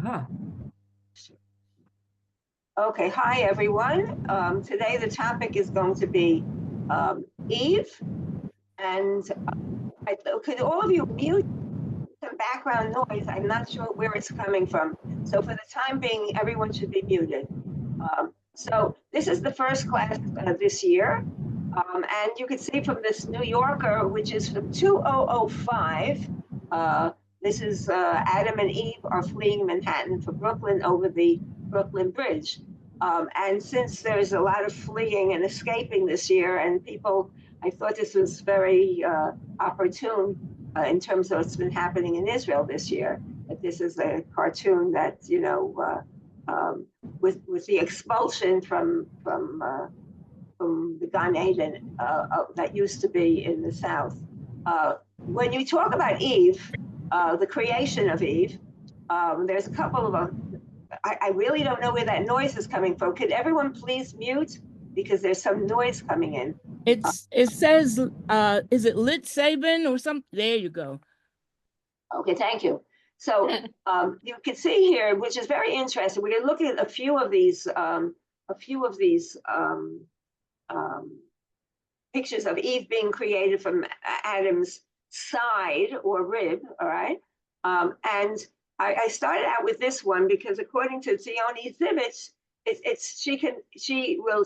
Uh-huh. Okay, hi everyone. Today the topic is going to be Eve, and could all of you mute some background noise? I'm not sure where it's coming from. So for the time being, everyone should be muted. So this is the first class this year, and you can see from this New Yorker, which is from 2005. This is Adam and Eve are fleeing Manhattan for Brooklyn over the Brooklyn Bridge. And since there's a lot of fleeing and escaping this year, and people, I thought this was very opportune in terms of what's been happening in Israel this year. That this is a cartoon that with the expulsion from the Gan Eden that used to be in the South. When you talk about Eve, the creation of Eve, there's a couple of I really don't know where that noise is coming from. Could everyone please mute? Because there's some noise coming in. It says, is it Lit Sabin or something? There you go. Okay, thank you. So you can see here, which is very interesting. We're looking at a few of these pictures of Eve being created from Adam's side or rib. All right, and I started out with this one because according to Zioni Zivich, she will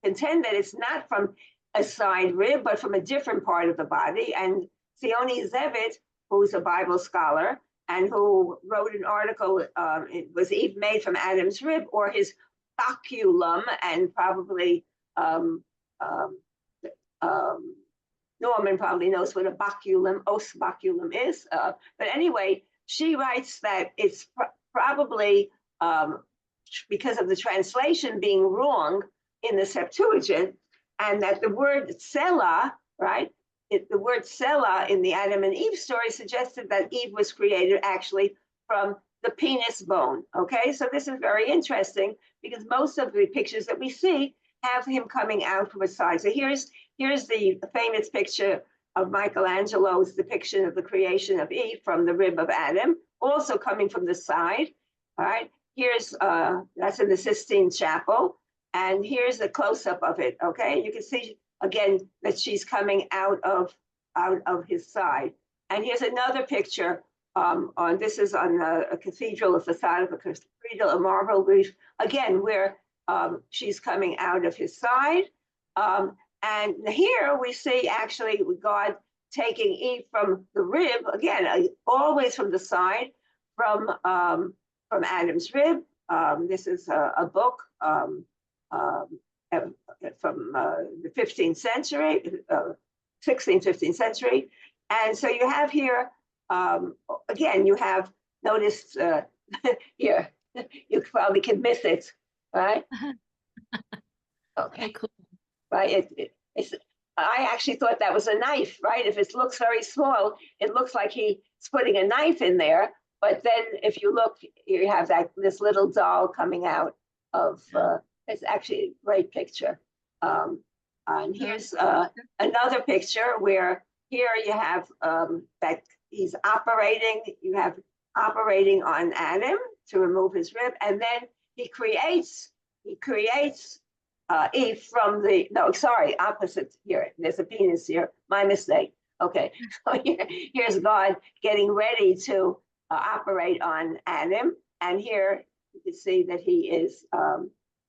contend that it's not from a side rib, but from a different part of the body. And Zioni Zivich, who's a Bible scholar and who wrote an article, was Eve made from Adam's rib or his baculum, and probably Norman probably knows what a baculum, os baculum is. But anyway, she writes that it's probably because of the translation being wrong in the Septuagint, and that the word Selah, right? The word Selah in the Adam and Eve story suggested that Eve was created actually from the penis bone. Okay, so this is very interesting because most of the pictures that we see have him coming out from a side. So here's the famous picture of Michelangelo's depiction of the creation of Eve from the rib of Adam, also coming from the side. All right, here's that's in the Sistine Chapel, and here's a close-up of it. Okay, you can see again that she's coming out of his side. And here's another picture. This is on a cathedral, a facade of a cathedral, a marble roof, again where she's coming out of his side. And here we see actually God taking Eve from the rib, again, always from the side, from Adam's rib. This is a book from the 15th century, 16th, 15th century. And so you have here, again, you have noticed here, you probably can miss it, right? Okay, cool. Right. I actually thought that was a knife, right? If it looks very small, it looks like he's putting a knife in there. But then if you look, you have this little doll coming out of, it's actually a great picture. And here's another picture where here you have that he's operating, you have operating on Adam to remove his rib, and then he creates Eve from the, no, sorry, opposite here. There's a penis here, my mistake. Okay, so here's God getting ready to operate on Adam, and here you can see that he is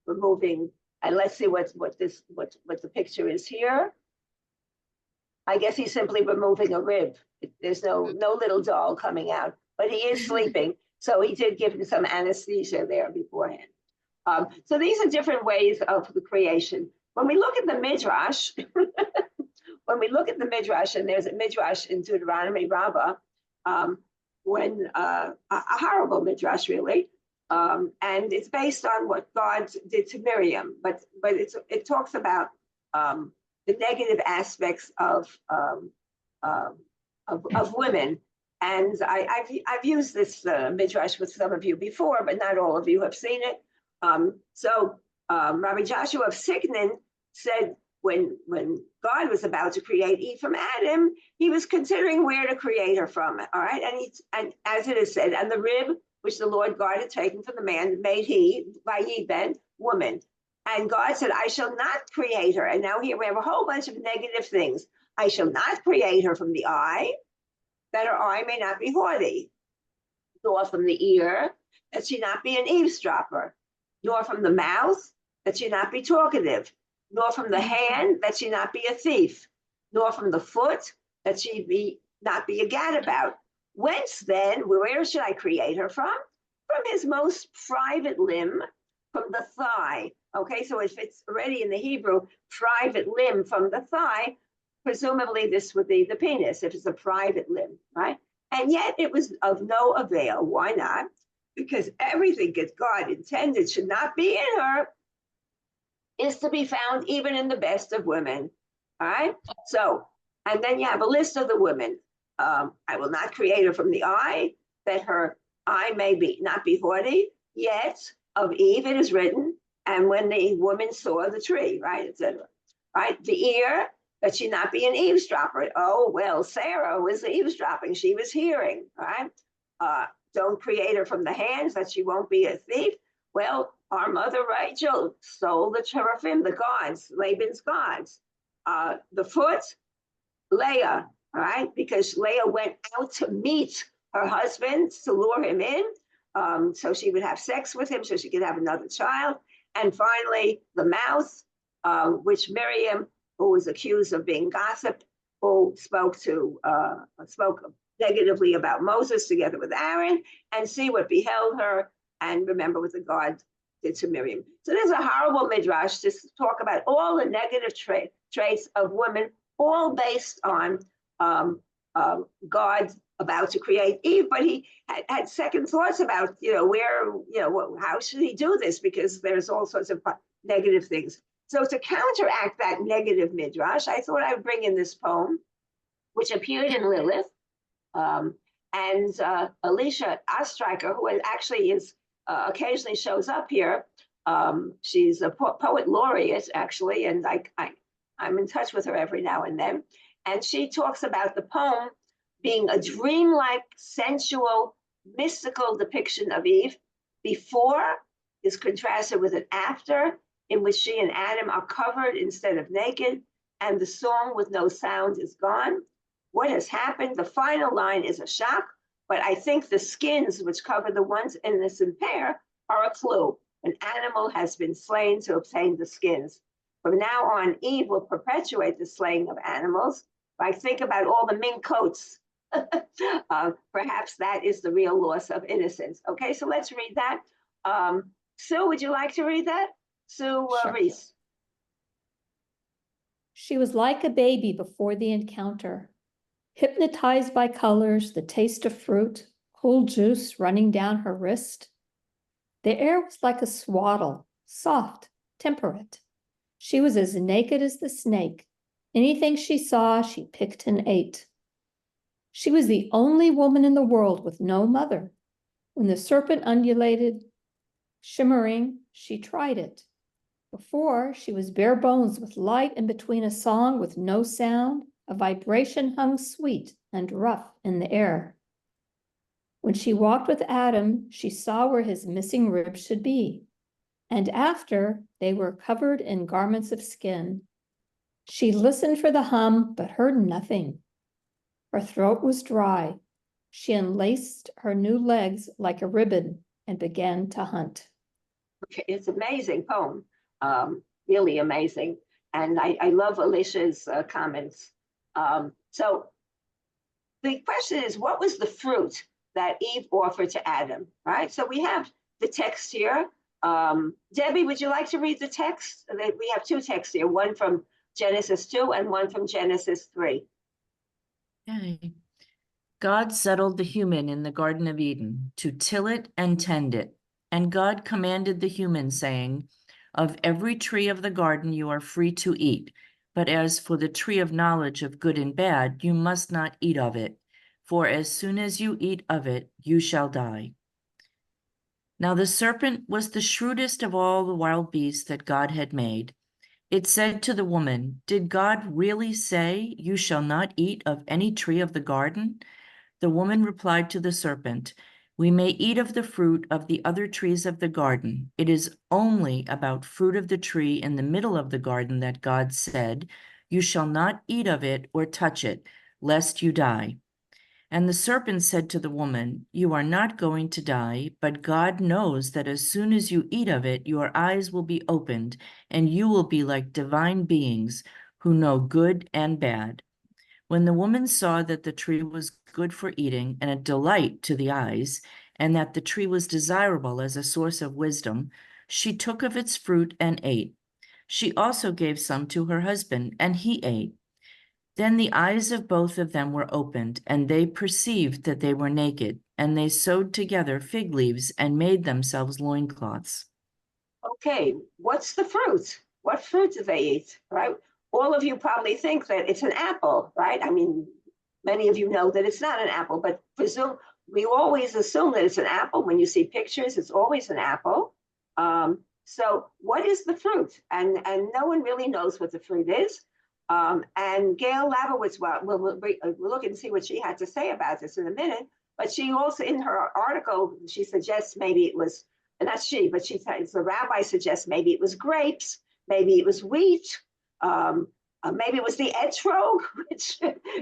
removing. And let's see what the picture is here. I guess he's simply removing a rib. There's no little doll coming out, but he is sleeping. So he did give him some anesthesia there beforehand. So these are different ways of the creation. When we look at the midrash, and there's a midrash in Deuteronomy Rabbah, when a horrible midrash really, and it's based on what God did to Miriam, but it talks about the negative aspects of women. And I've used this midrash with some of you before, but not all of you have seen it. So Rabbi Joshua of Signan said when God was about to create Eve from Adam, he was considering where to create her from. All right. And as it is said, and the rib which the Lord God had taken from the man made he, by ye then, woman. And God said, I shall not create her. And now here we have a whole bunch of negative things. I shall not create her from the eye, that her eye may not be haughty, nor from the ear, that she not be an eavesdropper, nor from the mouth, that she not be talkative, nor from the hand, that she not be a thief, nor from the foot, that she be not be a gadabout. Whence then, where should I create her from? From his most private limb, from the thigh. Okay, so if it's already in the Hebrew, private limb from the thigh, presumably this would be the penis, if it's a private limb, right? And yet it was of no avail. Why not? Because everything that God intended should not be in her is to be found even in the best of women. All right. So, and then you have a list of the women. I will not create her from the eye, that her eye may be not be haughty. Yet of Eve it is written, and when the woman saw the tree, right, etc. Right, the ear, that she not be an eavesdropper. Oh well, Sarah was eavesdropping; she was hearing. Right. Don't create her from the hands, that she won't be a thief. Well, our mother Rachel stole the cherubim, the gods, Laban's gods. The foot, Leah, all right, because Leah went out to meet her husband to lure him in, so she would have sex with him so she could have another child. And finally, the mouth, which Miriam, who was accused of being gossip, who spoke negatively about Moses together with Aaron, and see what beheld her, and remember what the God did to Miriam. So there's a horrible midrash to talk about all the negative traits of women, all based on God about to create Eve, but he had second thoughts about, how should he do this? Because there's all sorts of negative things. So to counteract that negative midrash, I thought I would bring in this poem, which appeared in Lilith. And Alicia Ostriker, who actually is occasionally shows up here. She's a poet laureate, actually, and I'm in touch with her every now and then. And she talks about the poem being a dreamlike, sensual, mystical depiction of Eve. Before is contrasted with an after, in which she and Adam are covered instead of naked, and the song with no sound is gone. What has happened? The final line is a shock, but I think the skins which cover the once innocent pair are a clue. An animal has been slain to obtain the skins. From now on, Eve will perpetuate the slaying of animals. I think about all the mink coats. Perhaps that is the real loss of innocence. Okay, so let's read that. Sue, would you like to read that? Sue Sure. Reese. She was like a baby before the encounter, hypnotized by colors, the taste of fruit, cool juice running down her wrist. The air was like a swaddle, soft, temperate. She was as naked as the snake. Anything she saw, she picked and ate. She was the only woman in the world with no mother. When the serpent undulated, shimmering, she tried it. Before, she was bare bones with light in between a song with no sound. A vibration hung sweet and rough in the air. When she walked with Adam, she saw where his missing ribs should be. And after, they were covered in garments of skin. She listened for the hum, but heard nothing. Her throat was dry. She unlaced her new legs like a ribbon and began to hunt. Okay, it's an amazing poem, really amazing. And I love Alicia's comments. So the question is, what was the fruit that Eve offered to Adam, right? So we have the text here. Debbie, would you like to read the text? We have two texts here, one from Genesis 2 and one from Genesis 3. Okay. God settled the human in the Garden of Eden to till it and tend it. And God commanded the human, saying, of every tree of the garden you are free to eat, but as for the tree of knowledge of good and bad, you must not eat of it, for as soon as you eat of it, you shall die. Now the serpent was the shrewdest of all the wild beasts that God had made. It said to the woman, "Did God really say, 'You shall not eat of any tree of the garden'?" The woman replied to the serpent, "We may eat of the fruit of the other trees of the garden. It is only about fruit of the tree in the middle of the garden that God said, 'You shall not eat of it or touch it, lest you die.'" And the serpent said to the woman, "You are not going to die, but God knows that as soon as you eat of it, your eyes will be opened, and you will be like divine beings who know good and bad." When the woman saw that the tree was good for eating and a delight to the eyes, and that the tree was desirable as a source of wisdom, she took of its fruit and ate. She also gave some to her husband, and he ate. Then the eyes of both of them were opened, and they perceived that they were naked, and they sewed together fig leaves and made themselves loincloths. Okay, what's the fruit? What fruit do they eat, right? All of you probably think that it's an apple, right? I mean, many of you know that it's not an apple, but we always assume that it's an apple. When you see pictures, it's always an apple. So what is the fruit? And no one really knows what the fruit is. And Gail Labowitz, well, we'll look and see what she had to say about this in a minute. But she also, in her article, she suggests maybe it was, not she, but she says the rabbi suggests maybe it was grapes, maybe it was wheat, maybe it was the etrog, which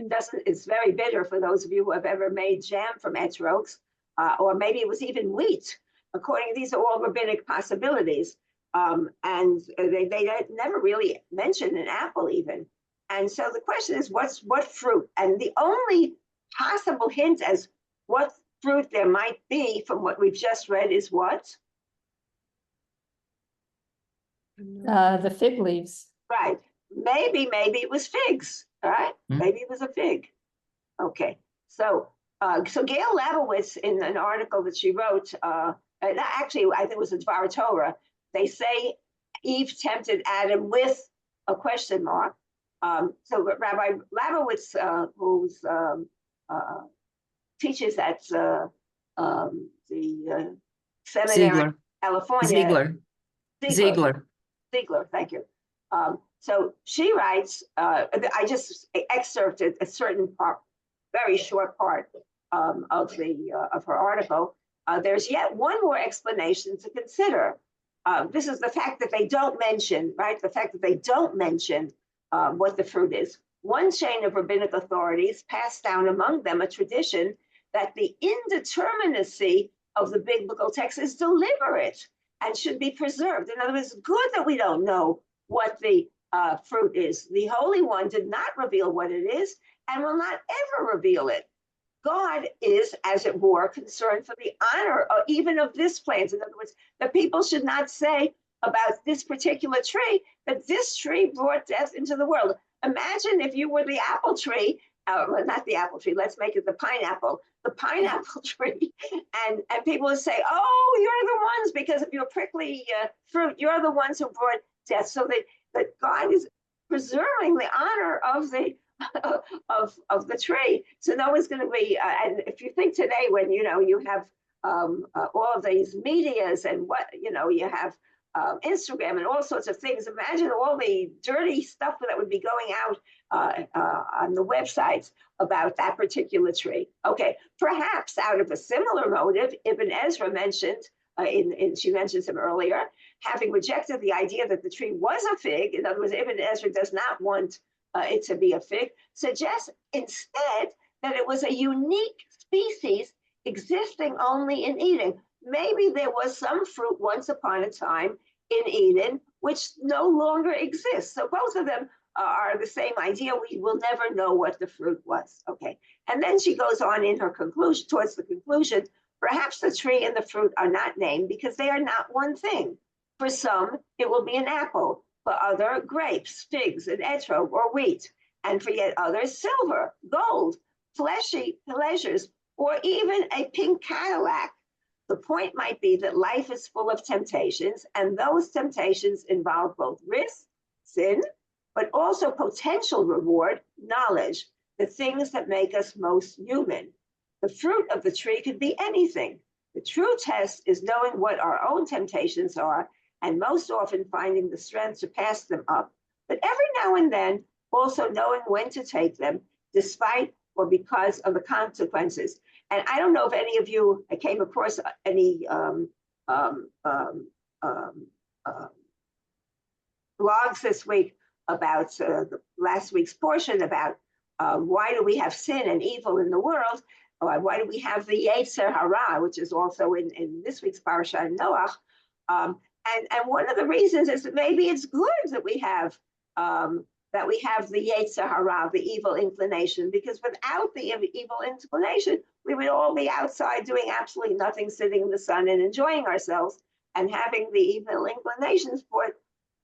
doesn't, it's very bitter for those of you who have ever made jam from etrogs, or maybe it was even wheat. According, these are all rabbinic possibilities. And they never really mentioned an apple even. And so the question is, what fruit? And the only possible hint as what fruit there might be from what we've just read is what? The fig leaves. Right. Maybe it was figs. All right. Maybe it was a fig. Okay. So Gail Labowitz, in an article that she wrote, actually, I think it was a Dvar Torah, they say Eve tempted Adam with a question mark. So Rabbi Labowitz, who teaches at the seminary in California. Ziegler, thank you. So she writes, I just excerpted a certain part, very short part of her article. There's yet one more explanation to consider. This is the fact that they don't mention, right? The fact that they don't mention what the fruit is. One chain of rabbinic authorities passed down among them a tradition that the indeterminacy of the biblical text is deliberate and should be preserved. In other words, it's good that we don't know what the fruit is. The Holy One did not reveal what it is and will not ever reveal it. God is, as it were, concerned for the honor even of this plant. In other words, the people should not say about this particular tree that this tree brought death into the world. Imagine if you were the apple tree, well, not the apple tree, let's make it the pineapple tree, and people would say, "Oh, you're the ones, because of your prickly fruit, you're the ones who brought death." So that God is preserving the honor of the of the tree. So no one's going to be, and if you think today, when you have all of these medias and what you have Instagram and all sorts of things, imagine all the dirty stuff that would be going out on the websites about that particular tree. Okay, perhaps out of a similar motive, Ibn Ezra mentioned, she mentions him earlier, having rejected the idea that the tree was a fig. In other words, Ibn Ezra does not want it to be a fig, suggests instead that it was a unique species existing only in Eden. Maybe there was some fruit once upon a time in Eden which no longer exists. So both of them are the same idea. We will never know what the fruit was. Okay, and then she goes on in her conclusion, towards the conclusion, perhaps the tree and the fruit are not named because they are not one thing. For some, it will be an apple. For other, grapes, figs, an etrog, or wheat. And for yet others, silver, gold, fleshy pleasures, or even a pink Cadillac. The point might be that life is full of temptations, and those temptations involve both risk, sin, but also potential reward, knowledge, the things that make us most human. The fruit of the tree could be anything. The true test is knowing what our own temptations are, and most often finding the strength to pass them up but every now and then also knowing when to take them, despite or because of the consequences. And I don't know if any of you came across any blogs this week about the last week's portion about why do we have sin and evil in the world? Why do we have the Yetzer Hara, which is also in this week's parasha in Noach? And one of the reasons is that maybe it's good that we have the Yetzer Hara, the evil inclination, because without the evil inclination, we would all be outside doing absolutely nothing, sitting in the sun and enjoying ourselves. And having the evil inclinations for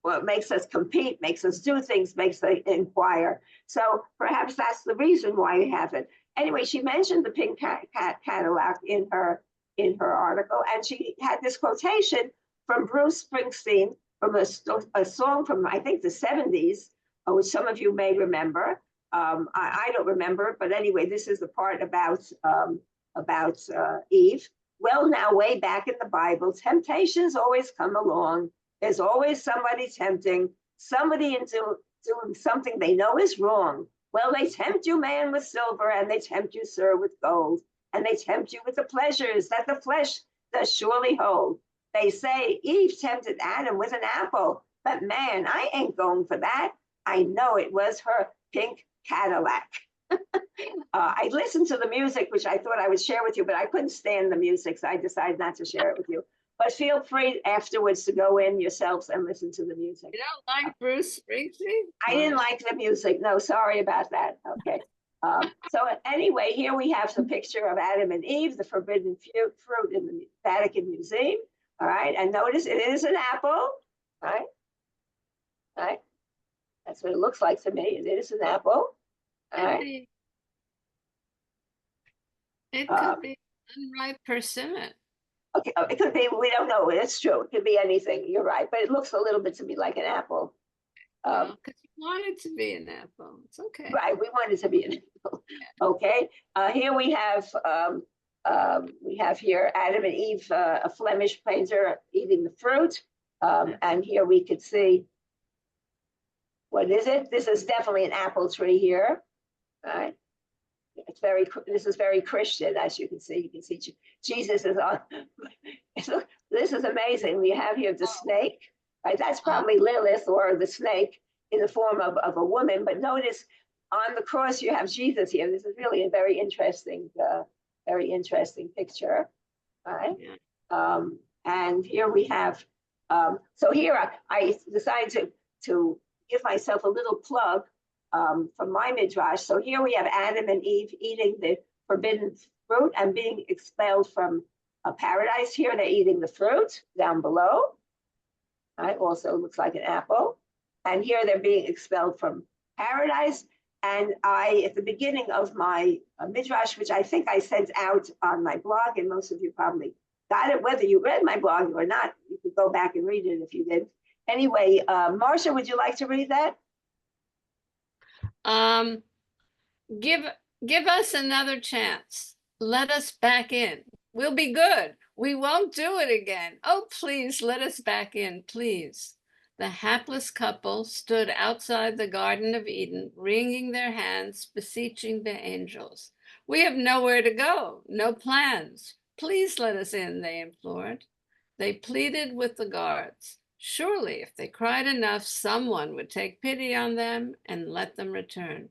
what makes us compete, makes us do things, makes us inquire. So perhaps that's the reason why we have it. Anyway, she mentioned the pink Cadillac in her article, and she had this quotation from Bruce Springsteen from a song from, I think, the 70s, which some of you may remember. I don't remember, but anyway, this is the part about Eve. Well, now, way back in the Bible, temptations always come along. There's always somebody tempting, somebody into doing something they know is wrong. Well, they tempt you, man, with silver, and they tempt you, sir, with gold. And they tempt you with the pleasures that the flesh does surely hold. They say Eve tempted Adam with an apple, but man, I ain't going for that. I know it was her pink Cadillac. I listened to the music, which I thought I would share with you, but I couldn't stand the music, so I decided not to share it with you. But feel free afterwards to go in yourselves and listen to the music. You don't like Bruce Springsteen? I didn't like the music. No, sorry about that. Okay. So anyway, here we have some picture of Adam and Eve, the forbidden fruit in the Vatican Museum. All right. And notice it is an apple. Right. Right. That's what it looks like to me. It is an apple. All right. It could be unripe persimmon. Okay, it could be, we don't know, it's true, it could be anything, you're right, but it looks a little bit to me like an apple. Because you want it to be an apple, it's okay. Right, we want it to be an apple, okay. Here we have here Adam and Eve, a Flemish painter eating the fruit, and here we could see, what is it? This is definitely an apple tree here, right? This is very Christian, as you can see. You can see Jesus is on. This is amazing. We have here the snake, right? That's probably Lilith or the snake in the form of a woman. But notice on the cross you have Jesus here. This is really a very interesting picture, right? And here we have. So here I decided to give myself a little plug. From my midrash. So here we have Adam and Eve eating the forbidden fruit and being expelled from paradise. Here they're eating the fruit down below. Right, also looks like an apple. And here they're being expelled from paradise. And at the beginning of my midrash, which I think I sent out on my blog, and most of you probably got it, whether you read my blog or not, you could go back and read it if you did. Anyway, Marcia, would you like to read that? Give us another chance. Let us back in. We'll be good. We won't do it again. Oh, please let us back in, please. The hapless couple stood outside the Garden of Eden, wringing their hands, beseeching the angels. We have nowhere to go, no plans. Please let us in, they implored. They pleaded with the guards. Surely, if they cried enough, someone would take pity on them and let them return.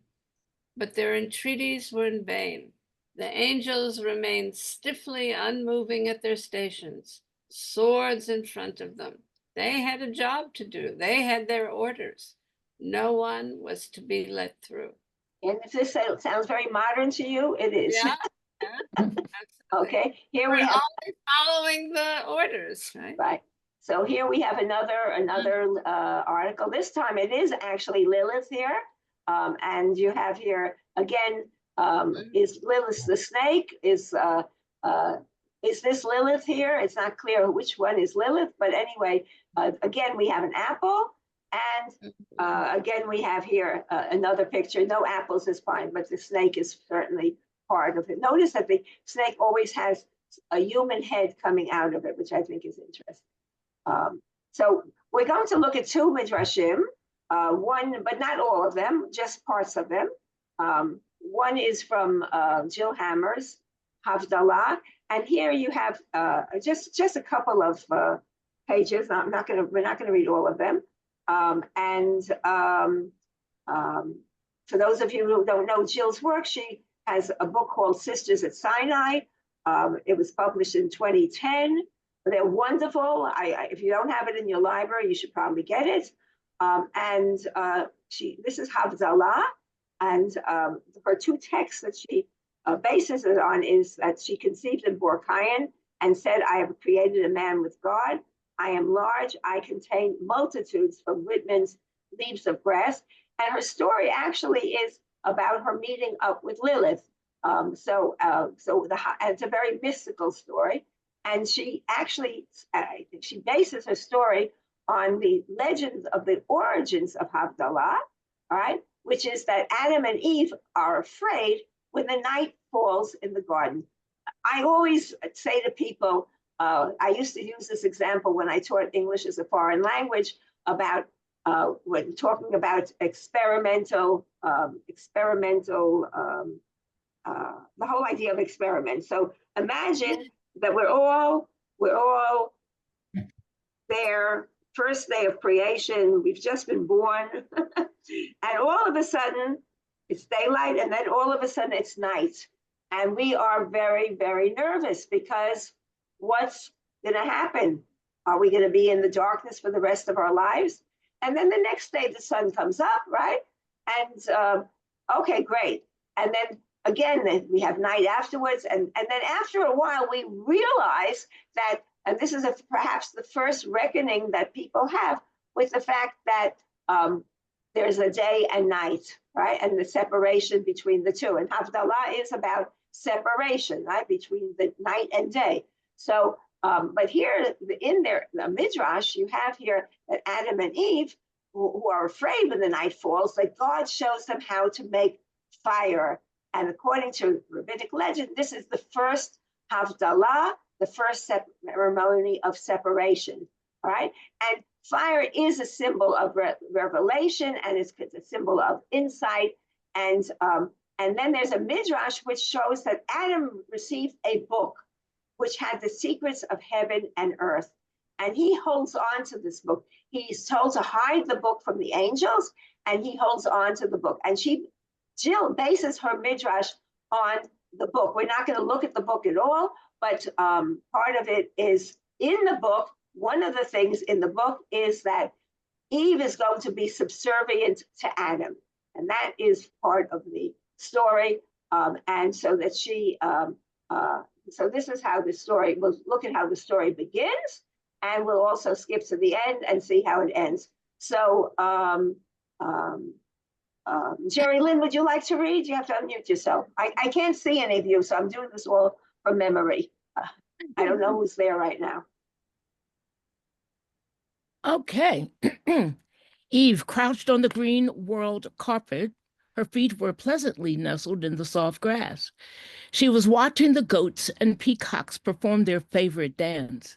But their entreaties were in vain. The angels remained stiffly unmoving at their stations, swords in front of them. They had a job to do. They had their orders. No one was to be let through. And if this sounds very modern to you, it is. Yeah. Okay, here We're we have always following the orders, right? Right. So here we have another article. This time it is actually Lilith here. And you have here, again, is Lilith the snake? Is this Lilith here? It's not clear which one is Lilith, but anyway, again, we have an apple. And again, we have here another picture. No apples is fine, but the snake is certainly part of it. Notice that the snake always has a human head coming out of it, which I think is interesting. So we're going to look at two midrashim. One, but not all of them, just parts of them. One is from Jill Hammer's Havdalah, and here you have just a couple of pages. We're not going to read all of them. For those of you who don't know Jill's work, she has a book called Sisters at Sinai. It was published in 2010. They're wonderful. If you don't have it in your library, you should probably get it. This is Havdalah, and her two texts that she bases it on is that she conceived in Bor Kayan and said, I have created a man with God. I am large. I contain multitudes from Whitman's Leaves of Grass. And her story actually is about her meeting up with Lilith. It's a very mystical story. And she actually, she bases her story on the legends of the origins of Havdalah, all right, which is that Adam and Eve are afraid when the night falls in the garden. I always say to people, I used to use this example when I taught English as a foreign language about when talking about the whole idea of experiment. So imagine that we're all there, first day of creation, we've just been born, and all of a sudden it's daylight, and then all of a sudden it's night. And we are very, very nervous because what's going to happen? Are we going to be in the darkness for the rest of our lives? And then the next day the sun comes up, right? And okay, great. And then again, we have night afterwards. And then after a while, we realize that, and this is perhaps the first reckoning that people have with the fact that there's a day and night, right? And the separation between the two. And Havdalah is about separation, right? Between the night and day. So, but here in the midrash, you have here that Adam and Eve, who are afraid when the night falls, that God shows them how to make fire. And according to rabbinic legend, this is the first Havdalah, the first ceremony of separation, all right? And fire is a symbol of revelation, and it's a symbol of insight. And then there's a midrash which shows that Adam received a book which had the secrets of heaven and earth. And he holds on to this book. He's told to hide the book from the angels, and he holds on to the book. And Jill bases her midrash on the book. We're not going to look at the book at all, but part of it is in the book. One of the things in the book is that Eve is going to be subservient to Adam. And that is part of the story. And so that so this is how the story, we'll look at how the story begins, and we'll also skip to the end and see how it ends. So, Jerry Lynn, would you like to read? You have to unmute yourself. I can't see any of you, so I'm doing this all from memory. I don't know who's there right now. Okay. Eve crouched on the green world carpet. Her feet were pleasantly nestled in the soft grass. She was watching the goats and peacocks perform their favorite dance.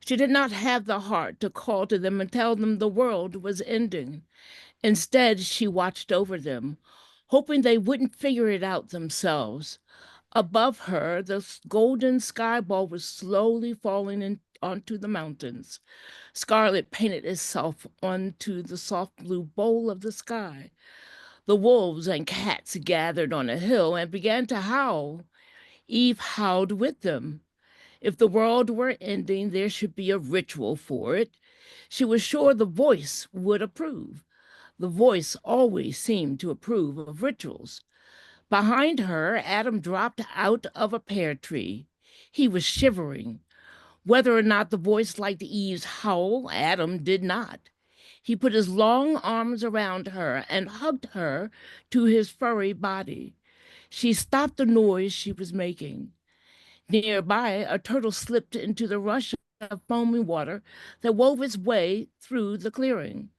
She did not have the heart to call to them and tell them the world was ending. Instead, she watched over them, hoping they wouldn't figure it out themselves. Above her, the golden sky ball was slowly falling onto the mountains. Scarlet painted itself onto the soft blue bowl of the sky. The wolves and cats gathered on a hill and began to howl. Eve howled with them. If the world were ending, there should be a ritual for it. She was sure the voice would approve. The voice always seemed to approve of rituals. Behind her, Adam dropped out of a pear tree. He was shivering. Whether or not the voice liked Eve's howl, Adam did not. He put his long arms around her and hugged her to his furry body. She stopped the noise she was making. Nearby, a turtle slipped into the rush of foaming water that wove its way through the clearing.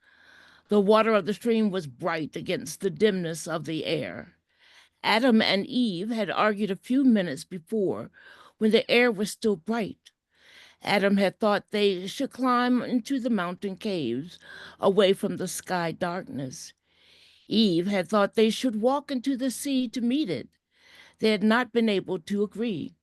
The water of the stream was bright against the dimness of the air. Adam and Eve had argued a few minutes before when the air was still bright. Adam had thought they should climb into the mountain caves away from the sky darkness. Eve had thought they should walk into the sea to meet it. They had not been able to agree.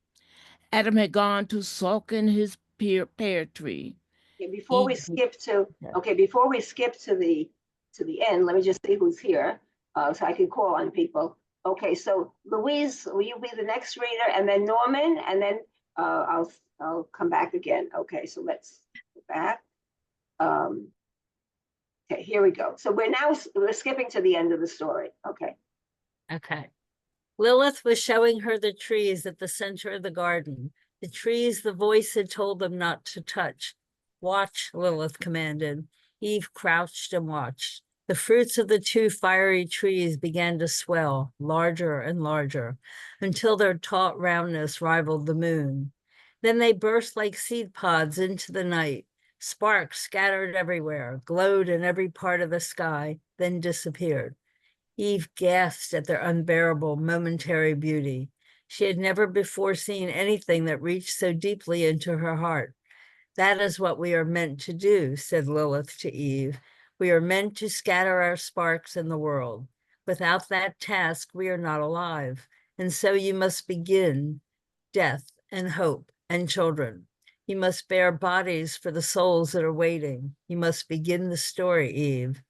Adam had gone to sulk in his pear tree. Okay, before we Eve, skip to, yeah. okay, before we skip to the end, let me just see who's here, so I can call on people. Okay, so Louise, will you be the next reader, and then Norman, and then I'll come back again. Okay, so let's go back. Okay, here we go. So we're skipping to the end of the story. Okay. Okay. Lilith was showing her the trees at the center of the garden, the trees the voice had told them not to touch. Watch, Lilith commanded. Eve crouched and watched. The fruits of the two fiery trees began to swell, larger and larger, until their taut roundness rivaled the moon. Then they burst like seed pods into the night. Sparks scattered everywhere, glowed in every part of the sky, then disappeared. Eve gasped at their unbearable, momentary beauty. She had never before seen anything that reached so deeply into her heart. That is what we are meant to do, said Lilith to Eve. We are meant to scatter our sparks in the world. Without that task, we are not alive. And so you must begin death and hope and children. You must bear bodies for the souls that are waiting. You must begin the story, Eve.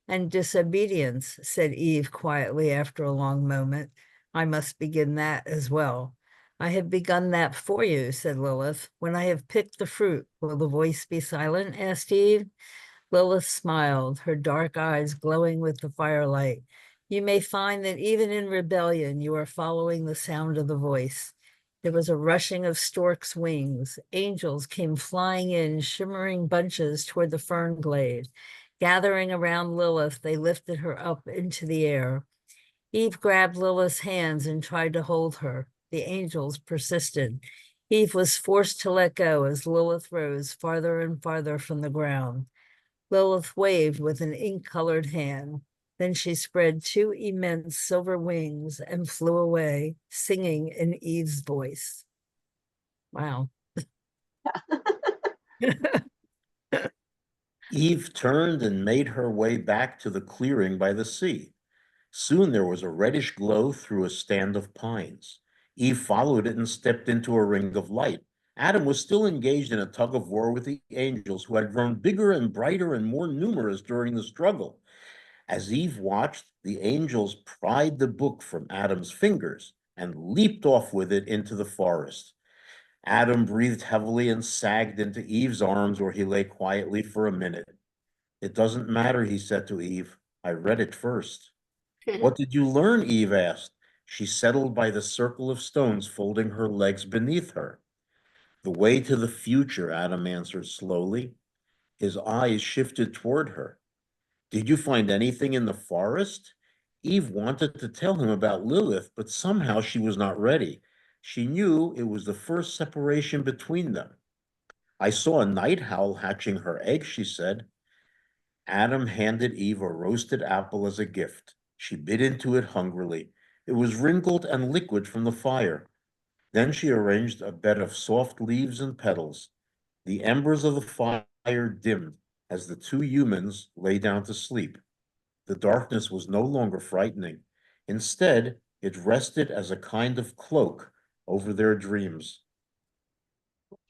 And disobedience, said Eve quietly after a long moment. I must begin that as well. I have begun that for you, said Lilith. When I have picked the fruit, will the voice be silent? Asked Eve. Lilith smiled, her dark eyes glowing with the firelight. You may find that even in rebellion, you are following the sound of the voice. There was a rushing of storks' wings. Angels came flying in, shimmering bunches toward the fern glade. Gathering around Lilith, they lifted her up into the air. Eve grabbed Lilith's hands and tried to hold her. The angels persisted. Eve was forced to let go as Lilith rose farther and farther from the ground. Lilith waved with an ink-colored hand. Then she spread two immense silver wings and flew away, singing in Eve's voice. Wow. Eve turned and made her way back to the clearing by the sea. Soon there was a reddish glow through a stand of pines. Eve followed it and stepped into a ring of light. Adam was still engaged in a tug of war with the angels, who had grown bigger and brighter and more numerous during the struggle. As Eve watched, the angels pried the book from Adam's fingers and leaped off with it into the forest. Adam breathed heavily and sagged into Eve's arms, where he lay quietly for a minute. It doesn't matter, he said to Eve. I read it first. What did you learn? Eve asked. She settled by the circle of stones, folding her legs beneath her. The way to the future, Adam answered slowly. His eyes shifted toward her. Did you find anything in the forest? Eve wanted to tell him about Lilith, but somehow she was not ready. She knew it was the first separation between them. I saw a night owl hatching her egg, she said. Adam handed Eve a roasted apple as a gift. She bit into it hungrily. It was wrinkled and liquid from the fire. Then she arranged a bed of soft leaves and petals. The embers of the fire dimmed as the two humans lay down to sleep. The darkness was no longer frightening. Instead, it rested as a kind of cloak over their dreams.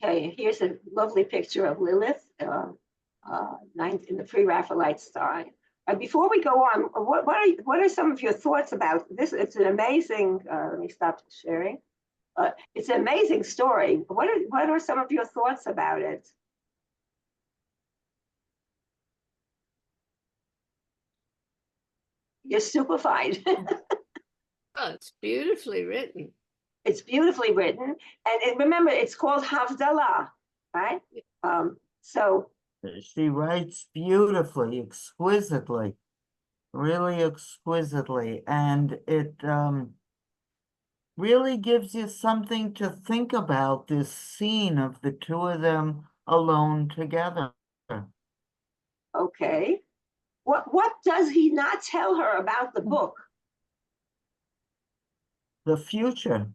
Okay, here's a lovely picture of Lilith, in the Pre-Raphaelite style. Before we go on, what are some of your thoughts about this? It's an amazing. Let me stop sharing. It's an amazing story. What are some of your thoughts about it? You're stupefied. Oh, it's beautifully written. It's beautifully written, and remember, it's called Havdalah, right? So She writes beautifully, exquisitely, really exquisitely, and it really gives you something to think about, this scene of the two of them alone together. okay, what does he not tell her about the book? The future.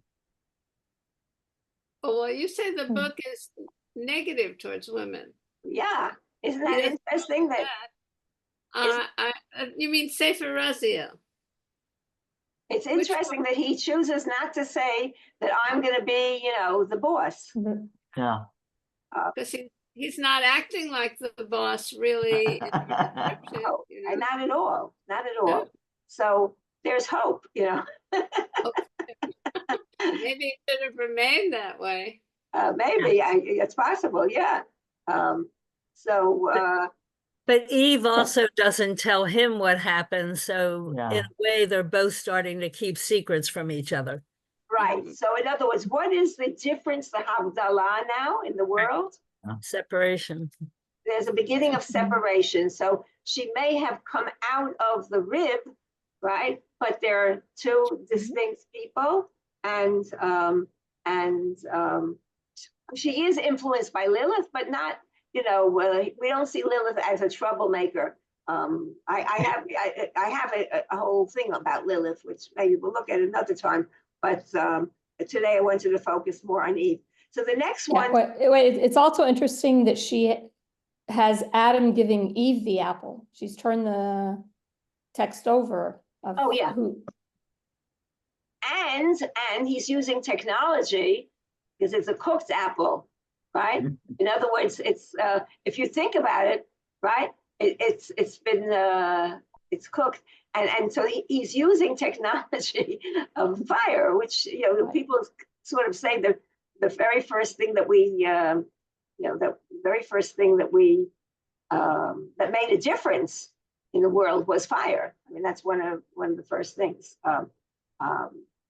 Oh, well, you say the book is negative towards women. Yeah, isn't He that doesn't interesting? That you mean Sefer Raziel? it's Which interesting that he chooses not to say that I'm going to be, the boss. Yeah. Because he's not acting like the boss really in the description, Oh, you know? and not at all, not at No. all. So there's hope, Maybe it should have remained that way. maybe it's possible, yeah. So But Eve also doesn't tell him what happened. So Yeah. in a way, they're both starting to keep secrets from each other. right. So in other words, what is the difference, the Havdalah now in the world? Separation. There's a beginning of separation. So she may have come out of the rib, right? But they're two distinct people, and she is influenced by Lilith, but not, we don't see Lilith as a troublemaker. I have a whole thing about Lilith, which maybe we'll look at another time. But today I wanted to focus more on Eve. So the next Yeah, one. wait, it's also interesting that she has Adam giving Eve the apple. She's turned the text over of Oh, yeah. who. And he's using technology because it's a cooked apple, right? In other words, it's if you think about it, right? It's cooked, and so he's using technology of fire, which people sort of say the very first thing that we the very first thing that we that made a difference in the world was fire. I mean, that's one of the first things.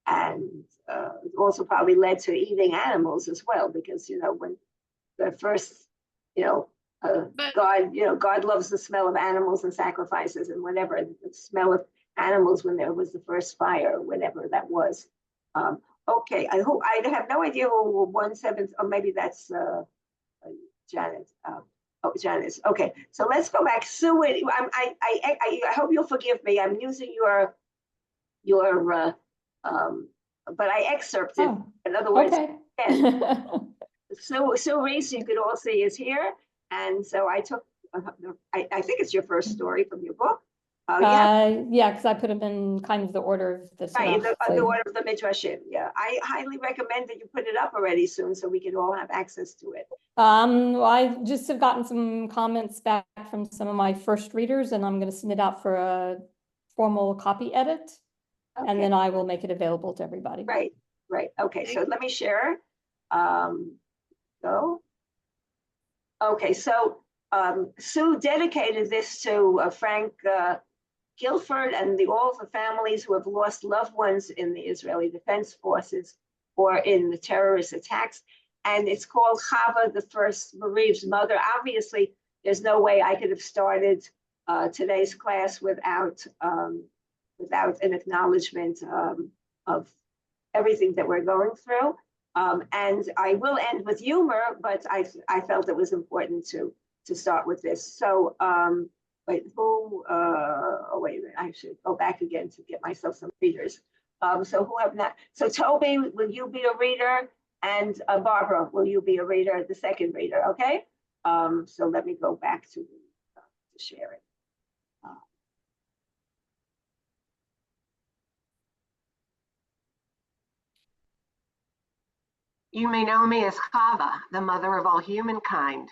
And it also probably led to eating animals as well, because when the first God loves the smell of animals and sacrifices, and whenever the smell of animals when there was the first fire, whenever that was. Okay, I have no idea who 1/7, or maybe that's Janet. Janice. Okay, so let's go back. Sue, I hope you'll forgive me. I'm using your but I excerpted. Oh, In other words, okay. Sue Reese, you could all see, is here, and so I took. I think it's your first story from your book. Yeah, because I put them in kind of the order of the Right, synopsis. the order of the midrashim. Yeah, I highly recommend that you put it up already soon, so we can all have access to it. I just have gotten some comments back from some of my first readers, and I'm going to send it out for a formal copy edit, and then I will make it available to everybody. Right. Okay, so let me share. Go. Okay, so Sue dedicated this to Frank Guilford and all the families who have lost loved ones in the Israeli Defense Forces or in the terrorist attacks. And it's called Chava, the first bereaved mother. Obviously, there's no way I could have started today's class without an acknowledgement of everything that we're going through. And I will end with humor, but I felt it was important to start with this. So wait, wait a minute, I should go back again to get myself some readers. So who have not, so Toby, will you be a reader? And Barbara, will you be a reader, the second reader, okay? So let me go back to share it. You may know me as Chava, the mother of all humankind.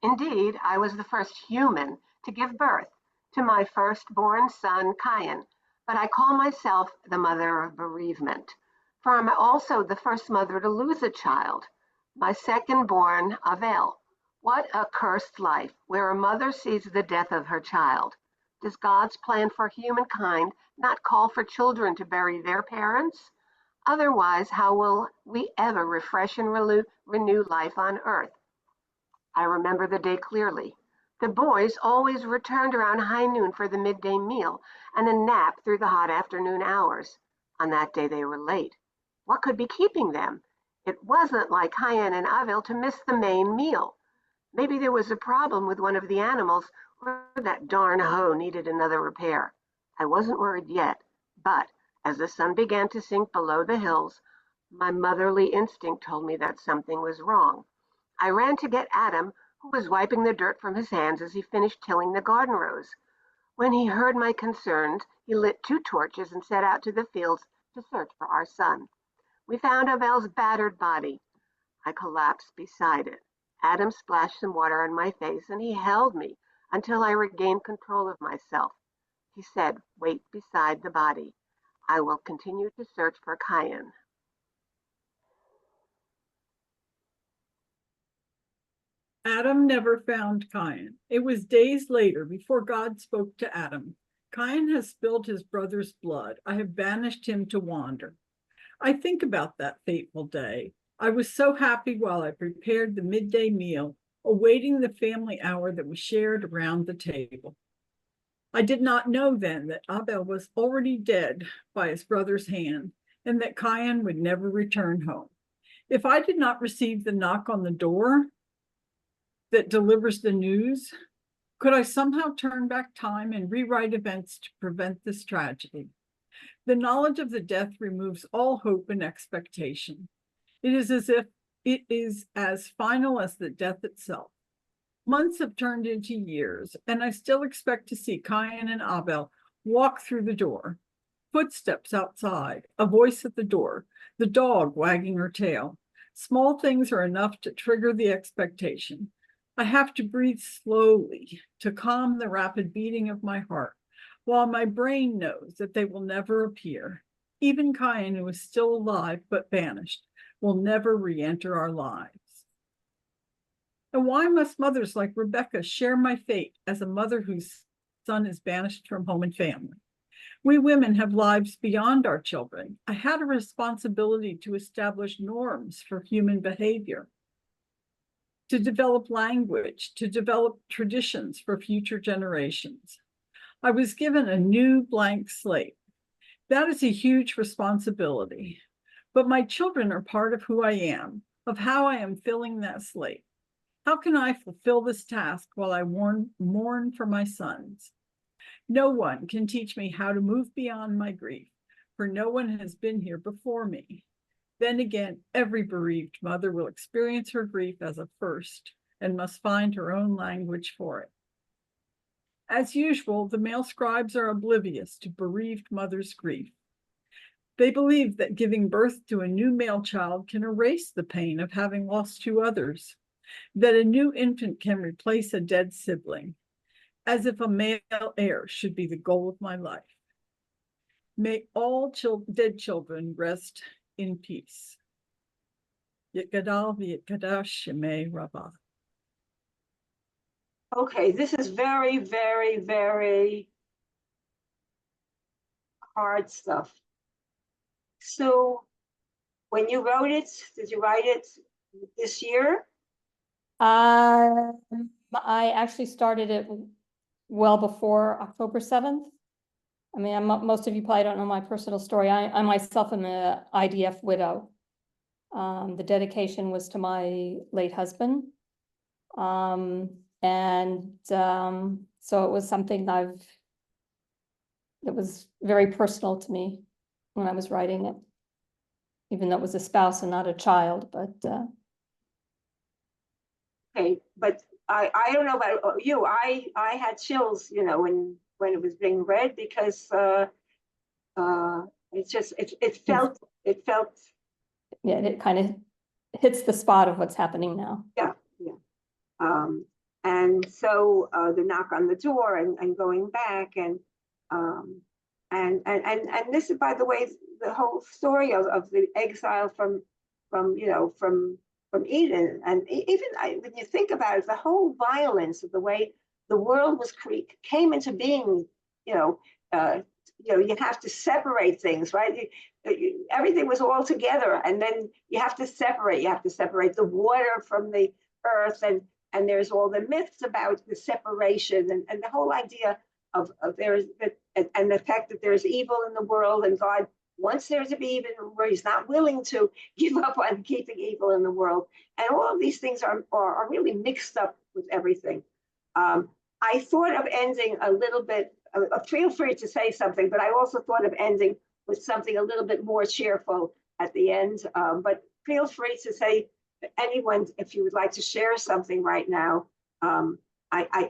Indeed, I was the first human to give birth to my firstborn son, Cain, but I call myself the mother of bereavement, for I'm also the first mother to lose a child, my second-born, Avel. What a cursed life, where a mother sees the death of her child. Does God's plan for humankind not call for children to bury their parents? Otherwise, how will we ever refresh and renew life on Earth? I remember the day clearly. The boys always returned around high noon for the midday meal and a nap through the hot afternoon hours. On that day, they were late. What could be keeping them? It wasn't like Cain and Abel to miss the main meal. Maybe there was a problem with one of the animals, or that darn hoe needed another repair. I wasn't worried yet, but as the sun began to sink below the hills, my motherly instinct told me that something was wrong. I ran to get Adam, who was wiping the dirt from his hands as he finished tilling the garden rows. When he heard my concerns, he lit 2 torches and set out to the fields to search for our son. We found Abel's battered body. I collapsed beside it. Adam splashed some water on my face and he held me until I regained control of myself. He said, "Wait beside the body. I will continue to search for Cain." Adam never found Cain. It was days later before God spoke to Adam. Cain has spilled his brother's blood. I have banished him to wander. I think about that fateful day. I was so happy while I prepared the midday meal, awaiting the family hour that we shared around the table. I did not know then that Abel was already dead by his brother's hand and that Cain would never return home. If I did not receive the knock on the door that delivers the news, could I somehow turn back time and rewrite events to prevent this tragedy? The knowledge of the death removes all hope and expectation. It is as if it is as final as the death itself. Months have turned into years, and I still expect to see Cain and Abel walk through the door. Footsteps outside, a voice at the door, the dog wagging her tail. Small things are enough to trigger the expectation. I have to breathe slowly to calm the rapid beating of my heart, while my brain knows that they will never appear. Even Cain, who is still alive but vanished, will never re-enter our lives. And why must mothers like Rebecca share my fate as a mother whose son is banished from home and family? We women have lives beyond our children. I had a responsibility to establish norms for human behavior, to develop language, to develop traditions for future generations. I was given a new blank slate. That is a huge responsibility. But my children are part of who I am, of how I am filling that slate. How can I fulfill this task while I mourn for my sons? No one can teach me how to move beyond my grief, for no one has been here before me. Then again, every bereaved mother will experience her grief as a first and must find her own language for it. As usual, the male scribes are oblivious to bereaved mothers' grief. They believe that giving birth to a new male child can erase the pain of having lost 2 others, that a new infant can replace a dead sibling, as if a male heir should be the goal of my life. May all dead children rest in peace. Yitgadal v'yitkadash shemei Rabbah. Okay, this is very, very, very hard stuff. So when you wrote it, did you write it this year? I actually started it well before October 7th. I mean, most of you probably don't know my personal story. I myself am an IDF widow. The dedication was to my late husband. So it was something that was very personal to me when I was writing it, even though it was a spouse and not a child, but Okay, but I don't know about you. I had chills, you know, when it was being read, because it's just it felt yeah, it kind of hits the spot of what's happening now. yeah. And so the knock on the door and going back and this is, by the way, the whole story of the exile from Eden. And even when you think about it, the whole violence of the way the world was came into being, you have to separate things, right? Everything was all together, and then you have to separate. You have to separate the water from the earth, and there's all the myths about the separation, and the whole idea of and the fact that there's evil in the world, and God wants there to be even where He's not willing to give up on keeping evil in the world, and all of these things are really mixed up with everything. I thought of ending a little bit. Feel free to say something, but I also thought of ending with something a little bit more cheerful at the end. But feel free to say anyone, if you would like to share something right now,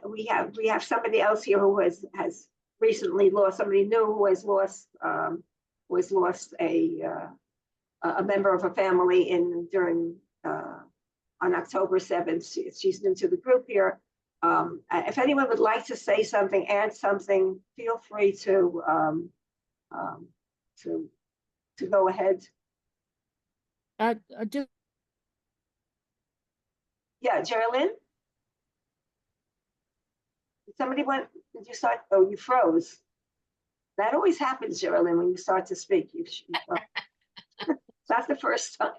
we have somebody else here who has recently lost somebody new who has lost a member of a family on October 7th. She's new to the group here. If anyone would like to say something, add something, feel free to go ahead. I just Yeah, Geraldine? Did you start? Oh, you froze. That always happens, Geraldine, when you start to speak. That's the first time.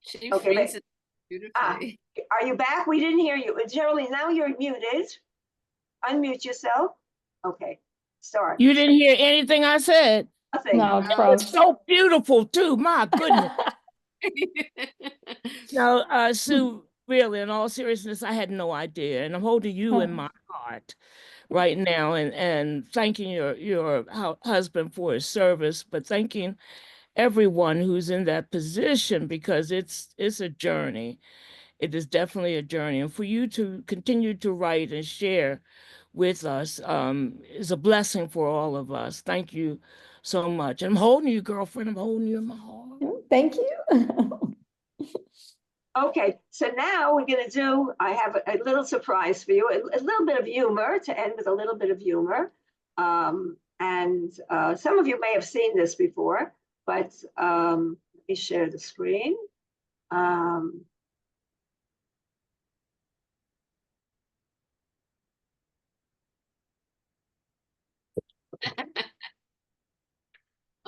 She okay, freezes beautifully. Are you back? We didn't hear you. Geraldine, now you're muted. Unmute yourself. Okay, start. You didn't hear anything I said. Nothing. No, it's It's froze. so beautiful too. My goodness. No, Sue, really, in all seriousness, I had no idea, and I'm holding you in my heart right now, and thanking your husband for his service, but thanking everyone who's in that position, because it's a journey. It is definitely a journey, and for you to continue to write and share with us is a blessing for all of us. Thank you so much. I'm holding you, girlfriend. I'm holding you in my heart. Thank you. Okay, so now we're going to do, I have a little surprise for you, a little bit of humor to end with a little bit of humor. And some of you may have seen this before, but let me share the screen.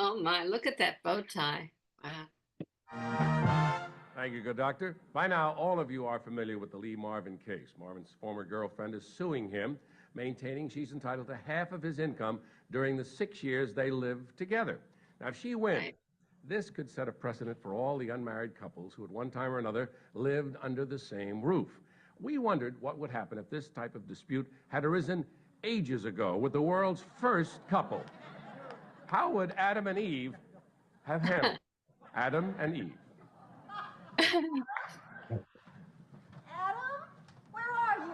Oh my, look at that bow tie. Wow. Thank you, good doctor. By now, all of you are familiar with the Lee Marvin case. Marvin's former girlfriend is suing him, maintaining she's entitled to half of his income during the 6 years they lived together. Now, if she wins, this could set a precedent for all the unmarried couples who at one time or another lived under the same roof. We wondered what would happen if this type of dispute had arisen ages ago with the world's first couple. How would Adam and Eve have handled it? Adam and Eve. Adam, where are you?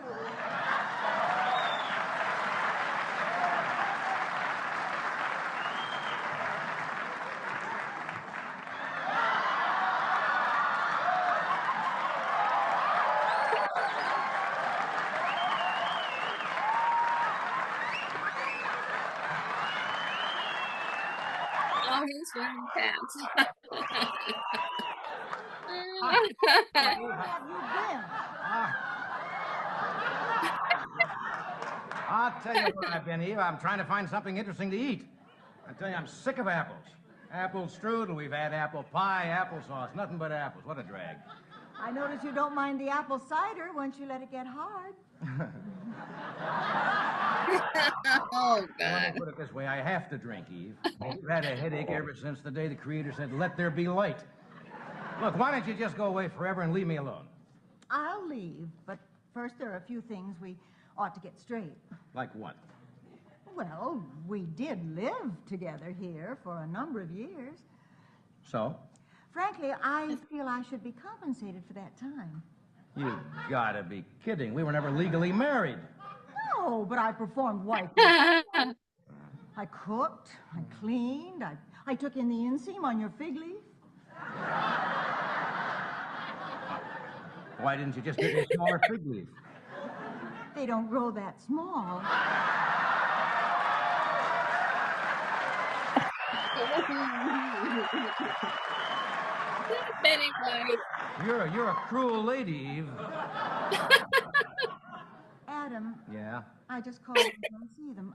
Oh, he's wearing pants. Where have you been? I'll tell you where I've been, Eve. I'm trying to find something interesting to eat. I tell you, I'm sick of apples. Apple strudel, we've had apple pie, applesauce, nothing but apples. What a drag. I notice you don't mind the apple cider once you let it get hard. Oh, Let God. me put it this way, I have to drink, Eve. We've had a headache ever since the day the Creator said, let there be light. Look, why don't you just go away forever and leave me alone? I'll leave, but first there are a few things we ought to get straight. Like what? Well, we did live together here for a number of years. So? Frankly, I feel I should be compensated for that time. You gotta be kidding. We were never legally married. No, but I performed wife work. I cooked, I cleaned, I took in the inseam on your fig leaf. Why didn't you just give me a smaller fig leaf? They don't grow that small. Betty White. You're a cruel lady, Eve. Adam, Yeah? I just called to see them.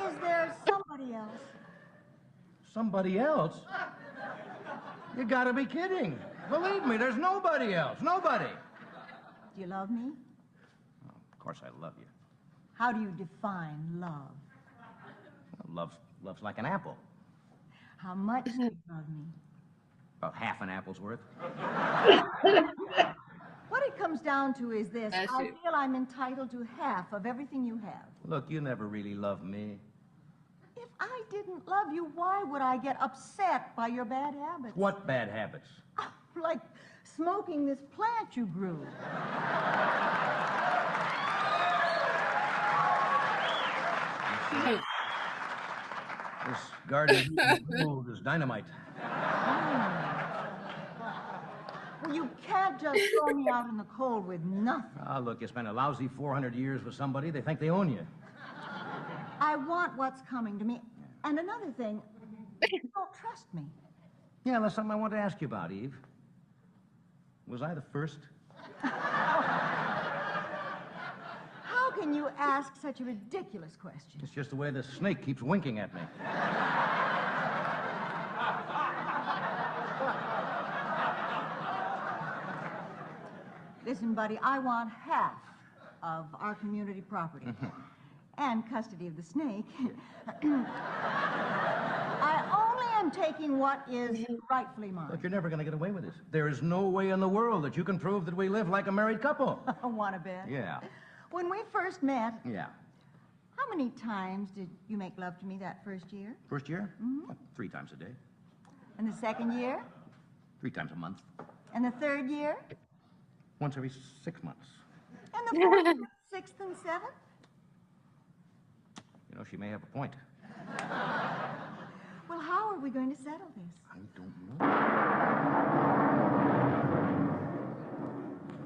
Is there somebody else? Somebody else? You gotta be kidding. Believe me, there's nobody else. Nobody. Do you love me? Oh, of course I love you. How do you define love? Love's like an apple. How much do you love me? About half an apple's worth. What it comes down to is this. That's I it. feel I'm entitled to half of everything you have. Look, you never really loved me. If I didn't love you, why would I get upset by your bad habits? What bad habits? Like smoking this plant you grew. This garden gold is dynamite. Well, you can't just throw me out in the cold with nothing. Ah, look, you spent a lousy 400 years with somebody, they think they own you. I want what's coming to me. And another thing, you don't trust me. Yeah, that's something I want to ask you about, Eve. Was I the first? How can you ask such a ridiculous question? It's just the way the snake keeps winking at me. Listen, buddy, I want half of our community property and custody of the snake. I only am taking what is rightfully mine. Look, you're never going to get away with this. There is no way in the world that you can prove that we live like a married couple. Want to bet? Yeah. When we first met, Yeah. how many times did you make love to me that first year? First year? 3 times a day. And the second year? 3 times a month. And the third year? Once every 6 months. And the fourth, sixth, and seventh? You know, she may have a point. Well, how are we going to settle this? I don't know.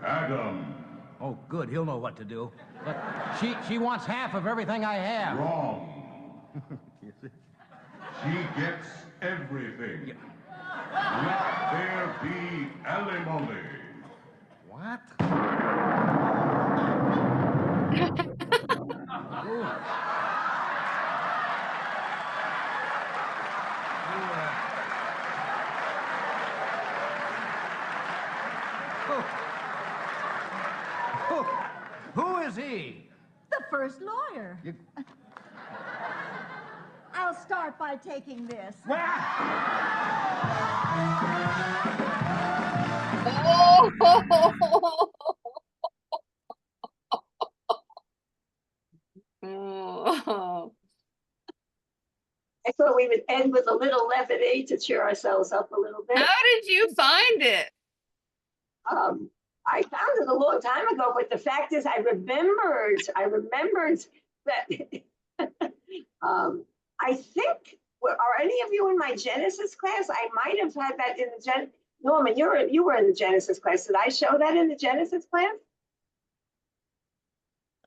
Adam. Oh, good. He'll know what to do. But she wants half of everything I have. Wrong. She gets everything. Let there be alimony. What? Who is he? The first lawyer. I'll start by taking this. Oh. I thought we would end with a little levity to cheer ourselves up a little bit. How did you find it? I found it a long time ago, but the fact is I remembered that I think, are any of you in my Genesis class? I might have had that in the Norman, you were in the Genesis class. Did I show that in the Genesis class?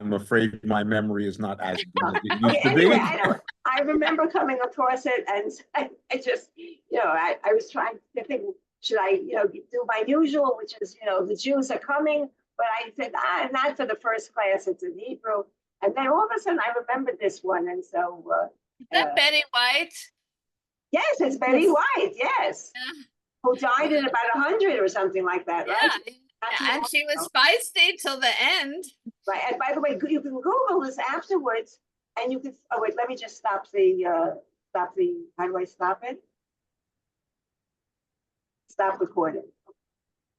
I'm afraid my memory is not as good as it used Okay, to anyway, be. I remember coming across it, and I just, I was trying to think, should I, do my usual, which is, the Jews are coming, but I said, not for the first class, it's in Hebrew. And then all of a sudden I remembered this one, and so. Is that Betty White? Yes, it's Betty White, yes. Yeah. Who died in about 100 or something like that, right? Yeah, and she was feisty till the end. Right, and by the way, you can Google this afterwards, and you can, oh wait, let me just stop how do I stop it? Stop recording.